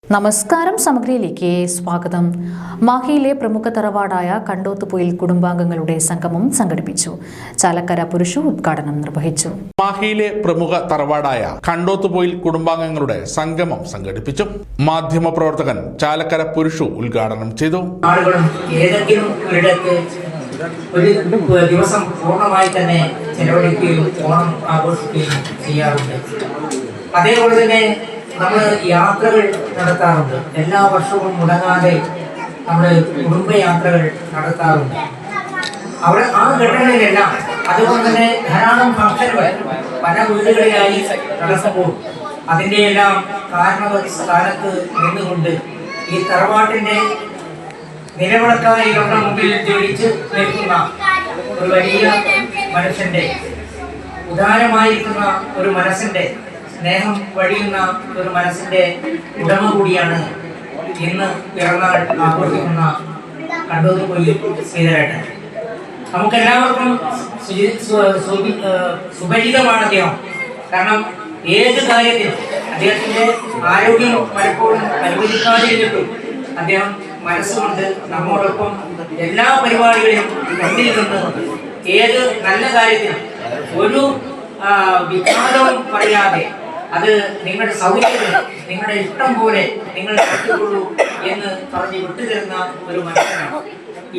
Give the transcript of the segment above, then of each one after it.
നമസ്കാരം, സമഗ്രയിലേക്ക് സ്വാഗതം. മാഹിയിലെ പ്രമുഖ തറവാടായ കണ്ടോത്തുപൊയിൽ കുടുംബാംഗങ്ങളുടെ സംഗമം സംഘടിപ്പിച്ചു. ചാലക്കര പുരുഷ ഉദ്ഘാടനം നിർവഹിച്ചു. മാഹിയിലെ പ്രമുഖ തറവാടായ കണ്ടോത്തുപൊയിൽ കുടുംബാംഗങ്ങളുടെ സംഗമം സംഘടിപ്പിച്ചു. മാധ്യമപ്രവർത്തകൻ ചാലക്കര പുരുഷ ഉദ്ഘാടനം ചെയ്തു. ഏതെങ്കിലും ഒരിടത്ത് ഒരു ദിവസം പൂർണ്ണമായി തന്നെ ചെലവഴിക്കുകയും ഓണം ആഘോഷിക്കുകയും ചെയ്യാറുണ്ട്. അതേപോലെ തന്നെ നമ്മൾ യാത്രകൾ നടത്താറുണ്ട്. എല്ലാ വർഷവും മുടങ്ങാതെ നമ്മൾ കുടുംബയാത്രകൾ നടത്താറുണ്ട്. അവിടെ ആ ഘട്ടങ്ങളിലെല്ലാം അതുകൊണ്ട് തന്നെ ധാരാളം ഫംഗ്ഷനുകൾ പല വീടുകളിലായി നടക്കുമ്പോൾ അതിൻ്റെ എല്ലാം സ്ഥാനത്ത് നിന്നുകൊണ്ട് ഈ തറവാട്ടിൻ്റെ നിലവിളക്കായി നമ്മുടെ മുമ്പിൽ ജോലിച്ച് നിൽക്കുന്ന ഒരു വലിയ മനുഷ്യന്റെ ഉദാരമായിരിക്കുന്ന ഒരു മനസ്സിന്റെ സ്നേഹം വഴിയുന്ന ഒരു മനസ്സിന്റെ ഉടമ കൂടിയാണ് ഇന്ന് പിറന്നാൾ ആഘോഷിക്കുന്ന കണ്ടോത്തുപൊയിൽ ശ്രീധരേട്ടൻ. നമുക്കെല്ലാവർക്കും സുപരിചിതമാണ് അദ്ദേഹം. കാരണം ഏത് കാര്യത്തിലും അദ്ദേഹത്തിന്റെ ആരോഗ്യം പലപ്പോഴും അനുവദിക്കാതിരുന്നിട്ടും അദ്ദേഹം മനസ്സുകൊണ്ട് നമ്മോടൊപ്പം എല്ലാ പരിപാടികളിലും കണ്ടിരിക്കുന്നു. ഏത് നല്ല കാര്യത്തിനും ഒരു വിഘാതവും പറയാതെ അത് നിങ്ങളുടെ സൗകര്യത്തിന് നിങ്ങളുടെ ഇഷ്ടം പോലെ നിങ്ങൾ നടത്തിക്കൊള്ളൂ എന്ന് പറഞ്ഞ് വിട്ടുതരുന്ന ഒരു മനുഷ്യനാണ്.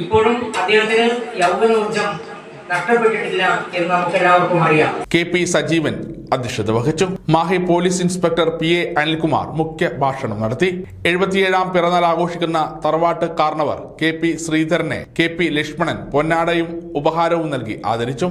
ഇപ്പോഴും അദ്ദേഹത്തിന് യൗവനോർജം നഷ്ടപ്പെട്ടിട്ടില്ല എന്ന് നമുക്ക് എല്ലാവർക്കും അറിയാം. KP സജീവൻ അധ്യക്ഷത വഹിച്ചു. Mahe police inspector PA Anilkumar മുഖ്യ ഭാഷണം നടത്തി. 77ാം പിറന്നാൾ ആഘോഷിക്കുന്ന തറവാട്ട് കാർണവർ KP ശ്രീധരനെ KP ലക്ഷ്മണൻ പൊന്നാടയും ഉപഹാരവും നൽകി ആദരിച്ചു.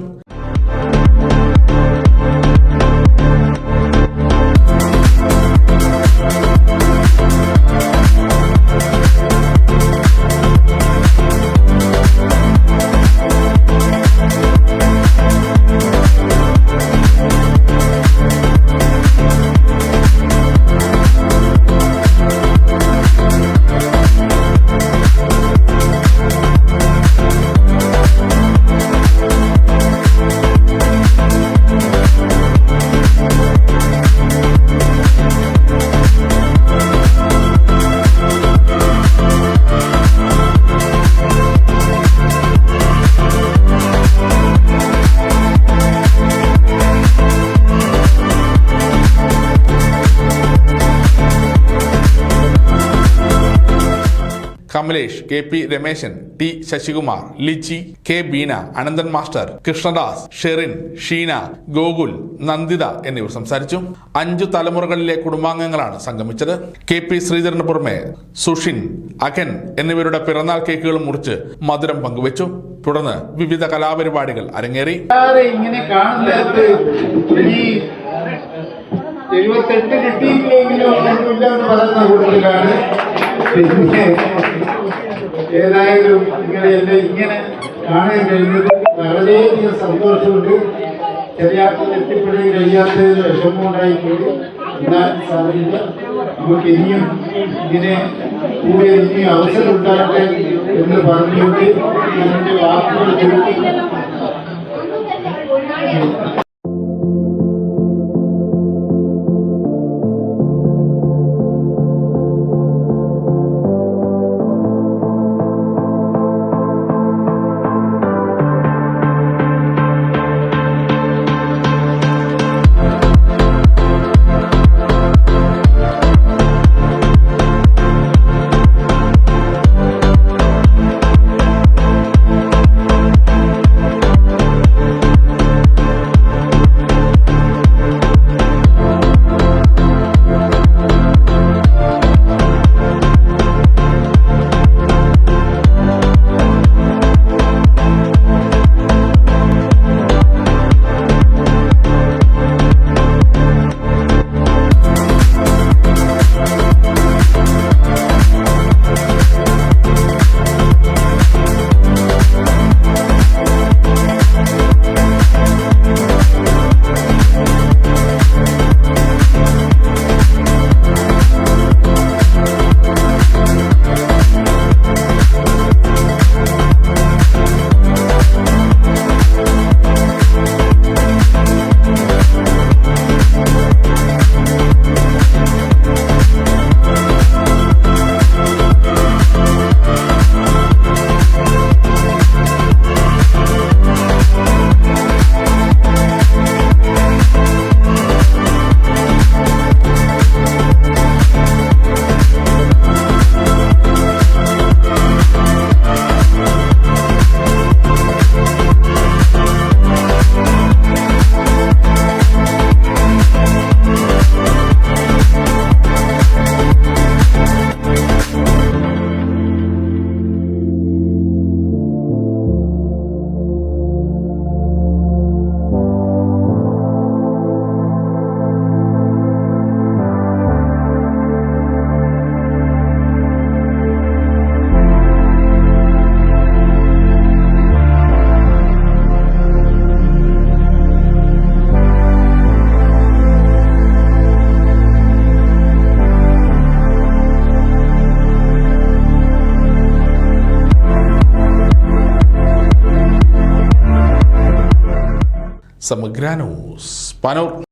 Kamlesh, KP Rameshan, T Sasikumar, Lichi, K Beena, Ananthan master, Krishnadas, Sherin, Sheena, Gokul, Nanditha എന്നിവർ സംസാരിച്ചു. 5 തലമുറകളിലെ കുടുംബാംഗങ്ങളാണ് സംഗമിച്ചത്. KP ശ്രീധരന് പുറമെ സുഷിൻ, അഖൻ എന്നിവരുടെ പിറന്നാൾ കേക്കുകളും മുറിച്ച് മധുരം പങ്കുവച്ചു. തുടർന്ന് വിവിധ കലാപരിപാടികൾ അരങ്ങേറി. ഇങ്ങനെ കാണുന്നത് 78 കിട്ടിയില്ലെങ്കിലും ഒന്നുമില്ല എന്ന് പറയുന്ന കൂടുതലാണ്. പിന്നെ ഏതായാലും നിങ്ങളെല്ലാം ഇങ്ങനെ കാണാൻ കഴിഞ്ഞത് വളരെയധികം സന്തോഷമുണ്ട്. ചെറിയ എത്തിപ്പെടാൻ കഴിയാത്തതിൽ വിഷമമുണ്ടായിക്കൊണ്ട് എന്നാൽ സാധിക്കില്ല. നമുക്ക് ഇനിയും ഇങ്ങനെ കൂടെ ഇനിയും അവസരം ഉണ്ടാകട്ടെ എന്ന് പറഞ്ഞുകൊണ്ട് ഇതിന്റെ വാക്കുകൾ ചുരുക്കി സമഗ്ര ന്യൂസ് പനൂർ.